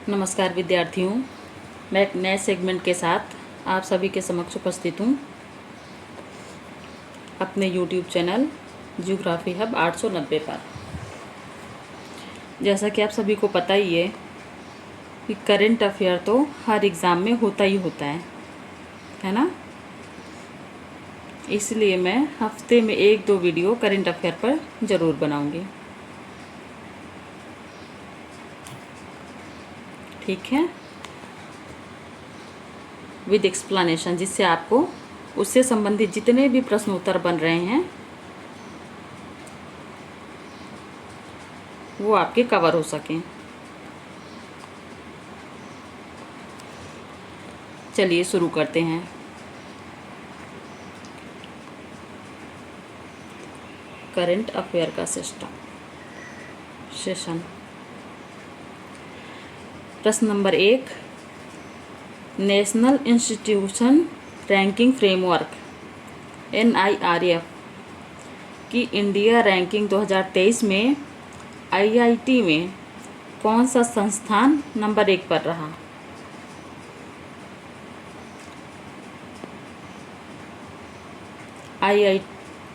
नमस्कार विद्यार्थियों, मैं एक नए सेगमेंट के साथ आप सभी के समक्ष उपस्थित हूँ अपने YouTube चैनल ज्योग्राफी हब 890 पर। जैसा कि आप सभी को पता ही है कि करंट अफेयर तो हर एग्ज़ाम में होता ही होता है ना। इसलिए मैं हफ्ते में 1-2 वीडियो करंट अफेयर पर ज़रूर बनाऊँगी, ठीक है, विद एक्सप्लेनेशन, जिससे आपको उससे संबंधित जितने भी प्रश्न उत्तर बन रहे हैं वो आपके कवर हो सकें। चलिए शुरू करते हैं। करंट अफेयर का सेशन। प्रश्न number 1, national institution ranking framework NIRF की इंडिया रैंकिंग 2023 में IIT में कौन सा संस्थान नंबर 1 पर रहा?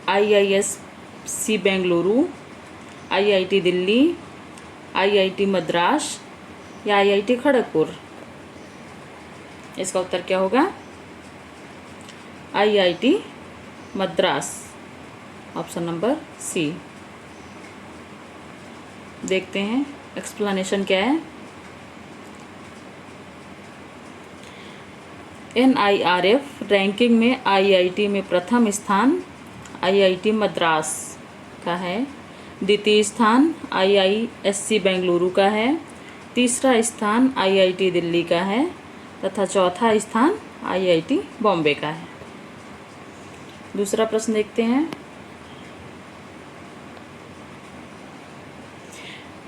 IISc Bengaluru, IIT Delhi, IIT Madras या IIT खड़गपुर? इसका उत्तर क्या होगा? IIT Madras, option number C. देखते हैं एक्सप्लेनेशन क्या है। NIRF रैंकिंग में IIT में प्रथम स्थान IIT मद्रास का है, द्वितीय स्थान IISc बेंगलुरु का है, तीसरा स्थान IIT दिल्ली का है तथा चौथा स्थान IIT बॉम्बे का है। दूसरा प्रश्न देखते हैं।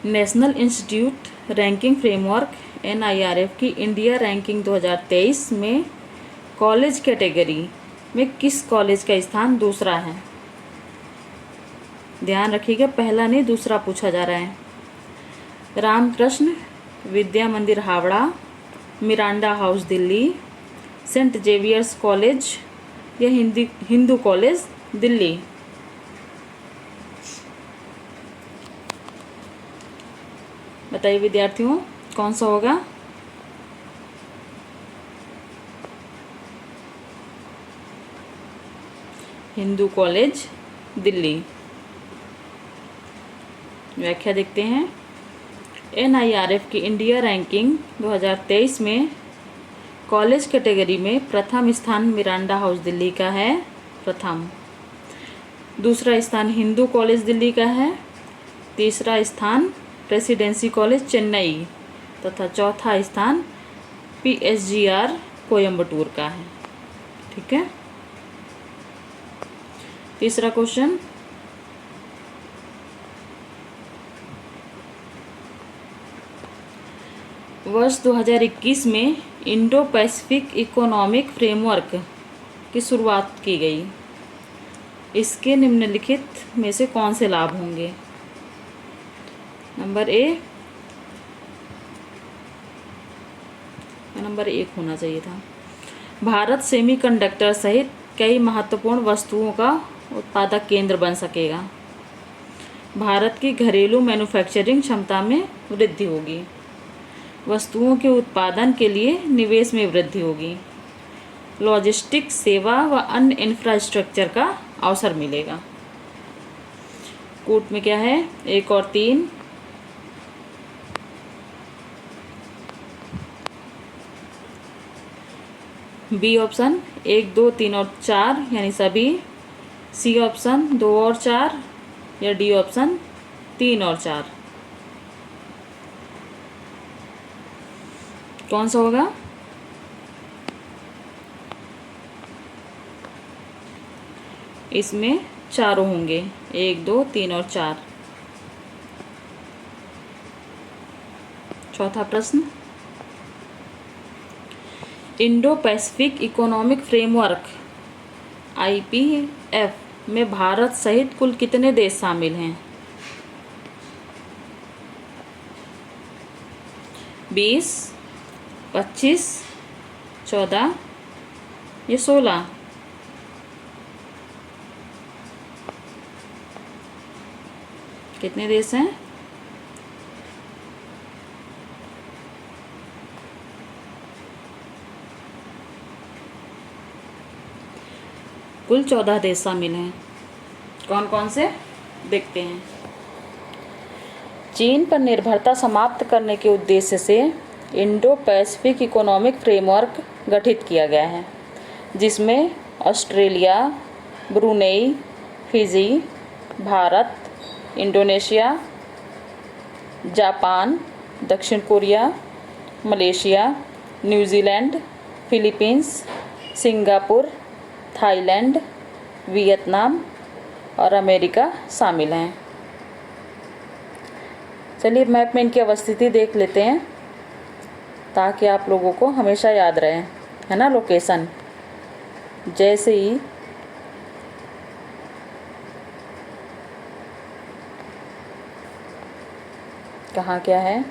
National institute ranking framework NIRF की इंडिया रैंकिंग 2023 में कॉलेज कैटेगरी में किस कॉलेज का स्थान दूसरा है? ध्यान रखिएगा, पहला नहीं दूसरा पूछा जा रहा है। Ramakrishna Vidya Mandir Howrah, Miranda House Delhi, Saint Xavier's College या हिंदू कॉलेज दिल्ली? बताइए विद्यार्थियों, कौन सा होगा? हिंदू कॉलेज दिल्ली। व्याख्या देखते हैं। NIRF की इंडिया रैंकिंग 2023 में कॉलेज कैटेगरी में प्रथम स्थान मिरांडा हाउस दिल्ली का है, प्रथम। दूसरा स्थान हिंदू कॉलेज दिल्ली का है, तीसरा स्थान प्रेसिडेंसी कॉलेज चेन्नई तथा चौथा स्थान PSGR कोयम्बटूर का है, ठीक है। तीसरा क्वेश्चन, वर्ष 2021 में इंडो पैसिफिक इकोनॉमिक फ्रेमवर्क की शुरुआत की गई। इसके निम्नलिखित में से कौन से लाभ होंगे? नंबर एक होना चाहिए था। भारत सेमीकंडक्टर सहित कई महत्वपूर्ण वस्तुओं का उत्पादक केंद्र बन सकेगा। भारत की घरेलू मैन्युफैक्चरिंग क्षमता में वृद्धि होगी। वस्तुओं के उत्पादन के लिए निवेश में वृद्धि होगी। लॉजिस्टिक्स सेवा व अन्य इंफ्रास्ट्रक्चर का अवसर मिलेगा। कूट में क्या है? 1 और 3। बी ऑप्शन 1, 2, 3 और 4 यानी सभी। सी ऑप्शन 2 और 4 या डी ऑप्शन 3 और 4? कौन सा होगा? इसमें चारों होंगे, 1, 2, 3 और 4। चौथा प्रश्न, Indo Pacific economic framework IPF में भारत सहित कुल कितने देश शामिल हैं? 20, 25, 14, ये 16। कितने देश हैं? कुल 14 देश शामिल हैं। कौन कौन से देखते हैं। चीन पर निर्भरता समाप्त करने के उद्देश्य से इंडो पैसिफिक इकोनॉमिक फ्रेमवर्क गठित किया गया है, जिसमें Australia, Brunei, Fiji, Bharat, Indonesia, Japan, दक्षिण Korea, Malaysia, New Zealand, Philippines, Singapore, Thailand, Vietnam और अमेरिका शामिल हैं। चलिए मैप में इनकी अवस्थिति देख लेते हैं ताकि आप लोगों को हमेशा याद रहे, है ना। लोकेशन जैसे ही कहाँ क्या है,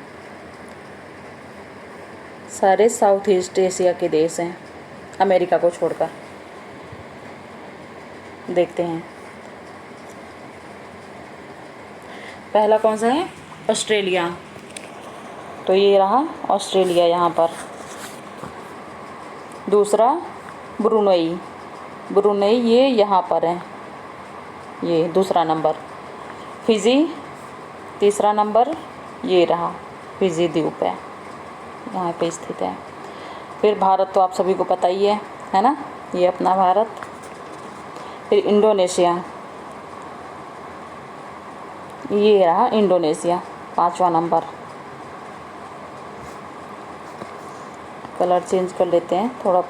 सारे साउथ ईस्ट एशिया के देश हैं अमेरिका को छोड़कर। देखते हैं पहला कौन सा है, ऑस्ट्रेलिया। तो ये रहा ऑस्ट्रेलिया यहाँ पर। दूसरा ब्रुनेई, ब्रुनेई ये यहाँ पर है, ये दूसरा नंबर। फिजी तीसरा नंबर, ये रहा फिजी द्वीप है, यहाँ पे स्थित है। फिर भारत तो आप सभी को पता ही है ना, ये अपना भारत। फिर इंडोनेशिया, ये रहा इंडोनेशिया, 5वां नंबर। कलर चेंज कर लेते हैं थोड़ा।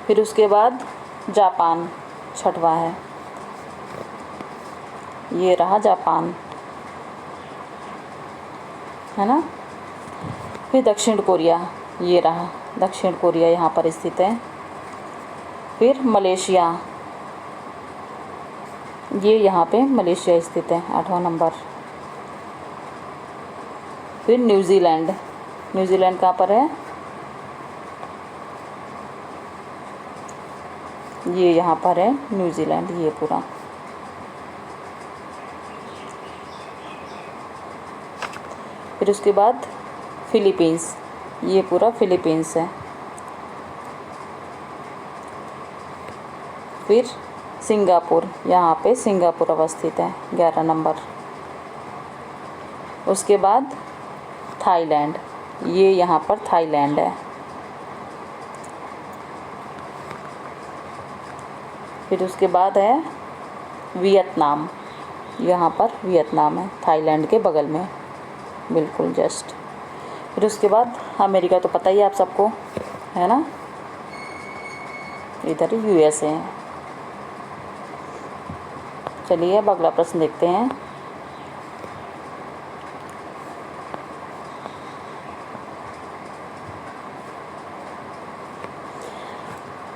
फिर उसके बाद जापान 6वां है, ये रहा जापान, है ना। फिर दक्षिण कोरिया, ये रहा दक्षिण कोरिया, यहाँ पर स्थित है। फिर मलेशिया, ये यहाँ पे मलेशिया स्थित है, 8वां नंबर। फिर न्यूजीलैंड, न्यूजीलैंड कहाँ पर है, ये यहाँ पर है न्यूजीलैंड, ये पूरा। फिर उसके बाद फिलीपींस, ये पूरा फिलीपींस है। फिर सिंगापुर, यहाँ पे सिंगापुर अवस्थित है, 11 नंबर। उसके बाद थाईलैंड, ये यहाँ पर थाईलैंड है। फिर उसके बाद है वियतनाम, यहाँ पर वियतनाम है, थाईलैंड के बगल में बिल्कुल जस्ट। फिर उसके बाद अमेरिका तो पता ही है आप सबको, है ना, इधर यूएसए है। चलिए अब अगला प्रश्न देखते हैं।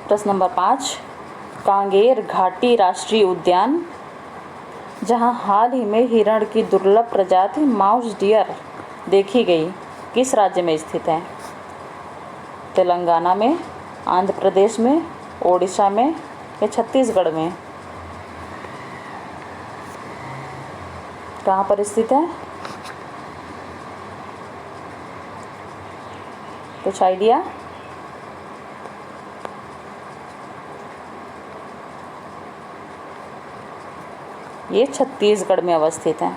प्रश्न नंबर 5, कांगेर घाटी राष्ट्रीय उद्यान, जहां हाल ही में हिरण की दुर्लभ प्रजाति माउस डियर देखी गई, किस राज्य में स्थित है। तेलंगाना में, आंध्र प्रदेश में, ओडिशा में या छत्तीसगढ़ में। कहाँ पर स्थित है, कुछ आइडिया। ये छत्तीसगढ़ में अवस्थित है।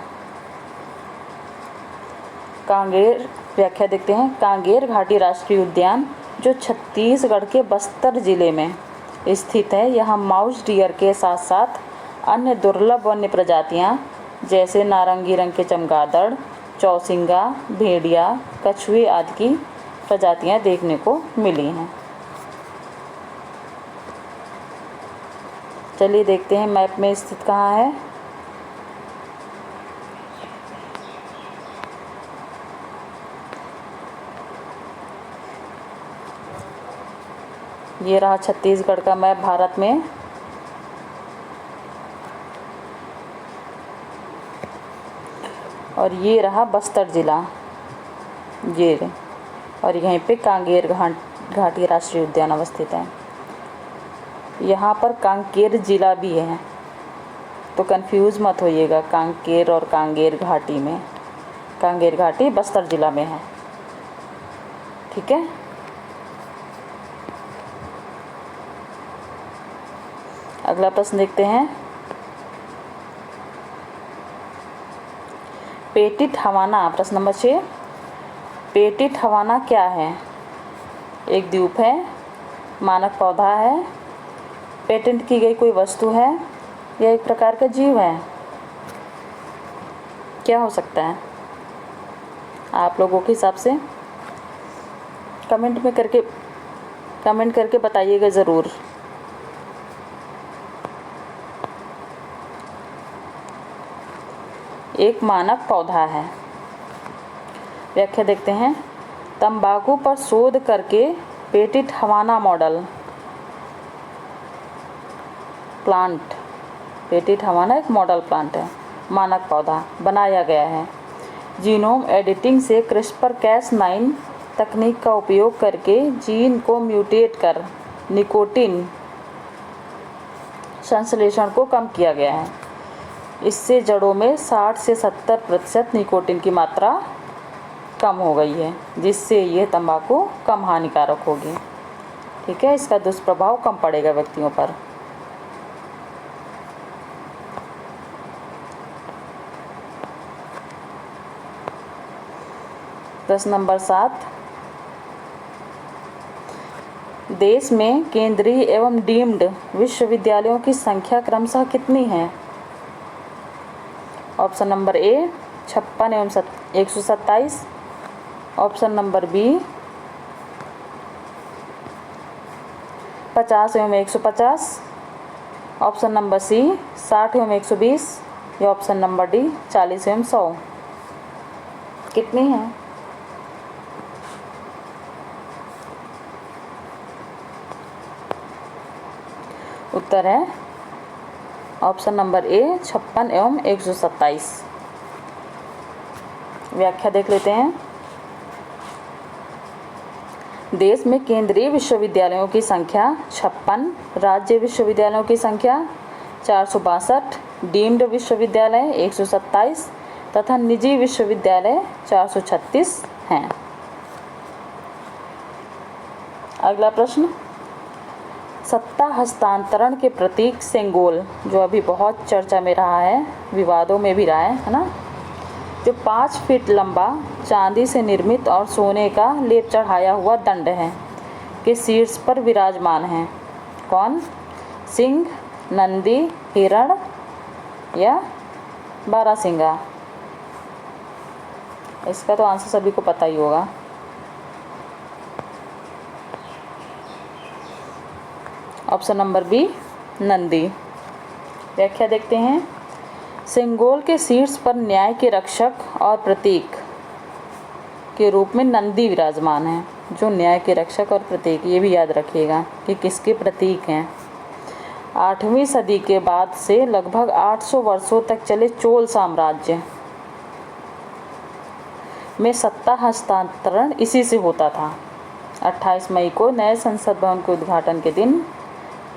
कांगेर व्याख्या देखते हैं। कांगेर घाटी राष्ट्रीय उद्यान जो छत्तीसगढ़ के बस्तर जिले में स्थित है, यहाँ माउस डियर के साथ साथ अन्य दुर्लभ वन्य प्रजातियाँ जैसे नारंगी रंग के चमगादड़, चौसिंगा, भेड़िया, कछुए आदि की प्रजातियाँ देखने को मिली हैं। चलिए देखते हैं मैप में स्थित कहाँ है। ये रहा छत्तीसगढ़ का मैप भारत में। और ये रहा बस्तर ज़िला, ये, और यहीं पे कांगेर घाटी राष्ट्रीय उद्यान अवस्थित है। यहाँ पर कांकेर ज़िला भी है, तो कंफ्यूज मत होइएगा कांकेर और कांगेर घाटी में। कांगेर घाटी बस्तर ज़िला में है, ठीक है। अगला प्रश्न देखते हैं। पेटिट हवाना, प्रश्न नंबर 6, पेटिट हवाना क्या है? एक द्वीप है, मानक पौधा है, पेटेंट की गई कोई वस्तु है, या एक प्रकार का जीव है? क्या हो सकता है आप लोगों के हिसाब से? कमेंट करके बताइएगा ज़रूर। एक मानक पौधा है। व्याख्या देखते हैं। तंबाकू पर शोध करके पेटिट हवाना मॉडल प्लांट, पेटिट हवाना एक मॉडल प्लांट है, मानक पौधा बनाया गया है। जीनोम एडिटिंग से CRISPR-Cas9 तकनीक का उपयोग करके जीन को म्यूटेट कर निकोटीन संश्लेषण को कम किया गया है। इससे जड़ों में 60 से 70% निकोटीन की मात्रा कम हो गई है, जिससे यह तंबाकू कम हानिकारक होगी, ठीक है। इसका दुष्प्रभाव कम पड़ेगा व्यक्तियों पर। प्रश्न नंबर 7, देश में केंद्रीय एवं डीम्ड विश्वविद्यालयों की संख्या क्रमशः कितनी है? ऑप्शन नंबर ए 56 एवं 127, ऑप्शन नंबर बी 50 एवं 150, ऑप्शन नंबर सी 60 एवं 120, या ऑप्शन नंबर डी 40 एवं 100। कितनी है? उत्तर है ऑप्शन नंबर ए 56 एवं 127। व्याख्या देख लेते हैं। देश में केंद्रीय विश्वविद्यालयों की संख्या 56, राज्य विश्वविद्यालयों की संख्या 462, डीम्ड विश्वविद्यालय 127 तथा निजी विश्वविद्यालय 436 हैं। अगला प्रश्न, सत्ता हस्तांतरण के प्रतीक सेंगोल, जो अभी बहुत चर्चा में रहा है, विवादों में भी रहा है ना, जो 5 फीट लंबा चांदी से निर्मित और सोने का लेप चढ़ाया हुआ दंड है, के शीर्ष पर विराजमान है। कौन? सिंह, नंदी, हिरण या बारहसिंगा? इसका तो आंसर सभी को पता ही होगा। Option number B Nandi. व्याख्या देखते हैं। सेंगोल के शीर्ष पर न्याय के रक्षक और प्रतीक के रूप में नंदी विराजमान है। जो न्याय के रक्षक और प्रतीक, ये भी याद रखिएगा कि किसके प्रतीक हैं। 8वीं सदी के बाद से लगभग 800 वर्षों तक चले चोल साम्राज्य में सत्ता हस्तांतरण इसी से होता था। 28 मई को नए संसद भवन के उद्घाटन के दिन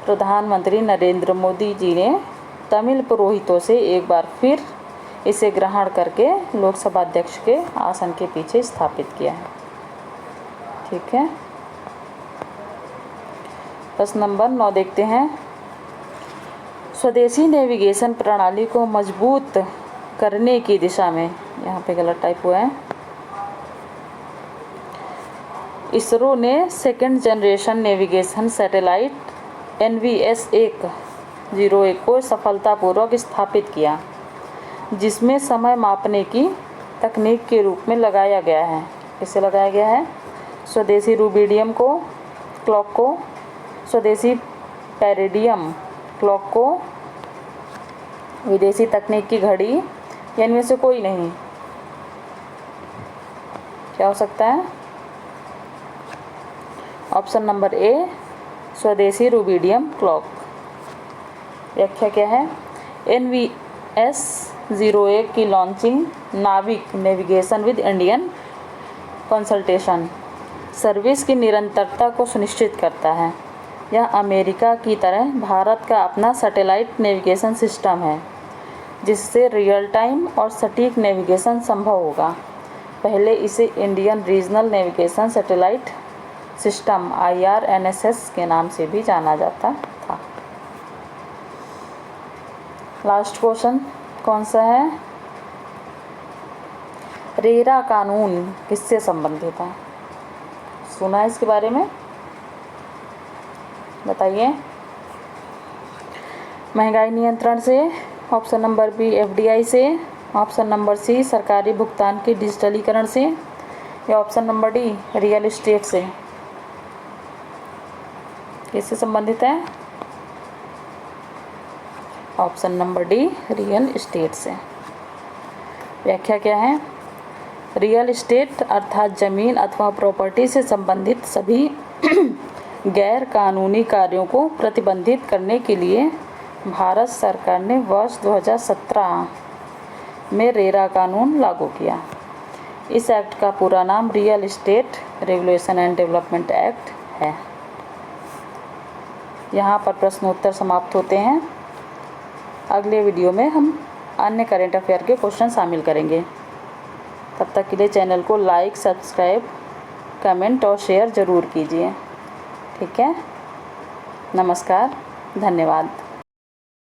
प्रधानमंत्री नरेंद्र मोदी जी ने तमिल पुरोहितों से एक बार फिर इसे ग्रहण करके लोकसभा अध्यक्ष के आसन के पीछे स्थापित किया है। ठीक है। प्रश्न नंबर 9 देखते हैं। स्वदेशी नेविगेशन प्रणाली को मजबूत करने की दिशा में, यहाँ पे गलत टाइप हुआ है, इसरो ने second generation navigation satellite NVS-101 को सफलतापूर्वक स्थापित किया, जिसमें समय मापने की तकनीक के रूप में लगाया गया है। किसे लगाया गया है? स्वदेशी रूबिडियम को क्लॉक को, स्वदेशी पेरिडियम क्लॉक को, विदेशी तकनीक की घड़ी, या इनमें से कोई नहीं? क्या हो सकता है? ऑप्शन नंबर ए स्वदेशी रूबिडियम क्लॉक। व्याख्या क्या है? NVS-01 की लॉन्चिंग नाविक navigation with Indian consultation service की निरंतरता को सुनिश्चित करता है। यह अमेरिका की तरह भारत का अपना सैटेलाइट नेविगेशन सिस्टम है, जिससे रियल टाइम और सटीक नेविगेशन संभव होगा। पहले इसे Indian regional navigation satellite system IRNSS के नाम से भी जाना जाता था। लास्ट क्वेश्चन कौन सा है? रेरा कानून किससे संबंधित है? सुना है इसके बारे में? बताइए। महंगाई नियंत्रण से, ऑप्शन नंबर बी FDI से, ऑप्शन नंबर सी सरकारी भुगतान के डिजिटलीकरण से, या option number D real estate से। किससे संबंधित है? Option number D real estate से। व्याख्या क्या है? रियल एस्टेट अर्थात जमीन अथवा प्रॉपर्टी से संबंधित सभी गैर कानूनी कार्यों को प्रतिबंधित करने के लिए भारत सरकार ने वर्ष 2017 में रेरा कानून लागू किया। इस एक्ट का पूरा नाम real estate regulation and development act है। यहाँ पर प्रश्नोत्तर समाप्त होते हैं। अगले वीडियो में हम अन्य करंट अफेयर के क्वेश्चन शामिल करेंगे। तब तक के लिए चैनल को लाइक, सब्सक्राइब, कमेंट और शेयर ज़रूर कीजिए। ठीक है। नमस्कार, धन्यवाद।